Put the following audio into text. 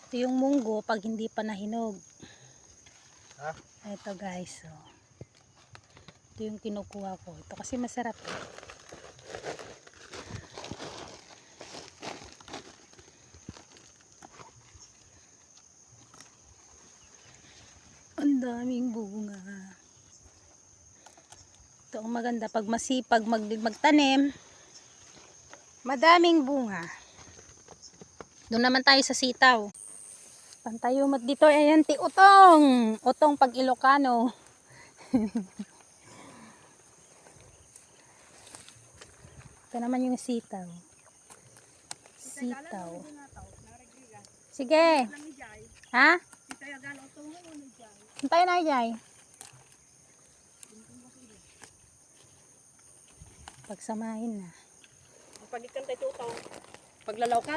Ito yung munggo pag hindi pa nahinog. Ha? Ito guys, so. Ito yung kinukuha ko. Ito kasi masarap. Ang daming bunga. Ito ang maganda pag masipag magtanim. Madaming bunga. Doon naman tayo sa sitaw. Pantayumat dito. Ayan, utong. Utong pag Ilocano. Ito naman yung sitaw. Sitaw. Sige. Ha? Tayo na jay. Pagsamahin na. Pag ikan tayo utong. Paglalaw ka.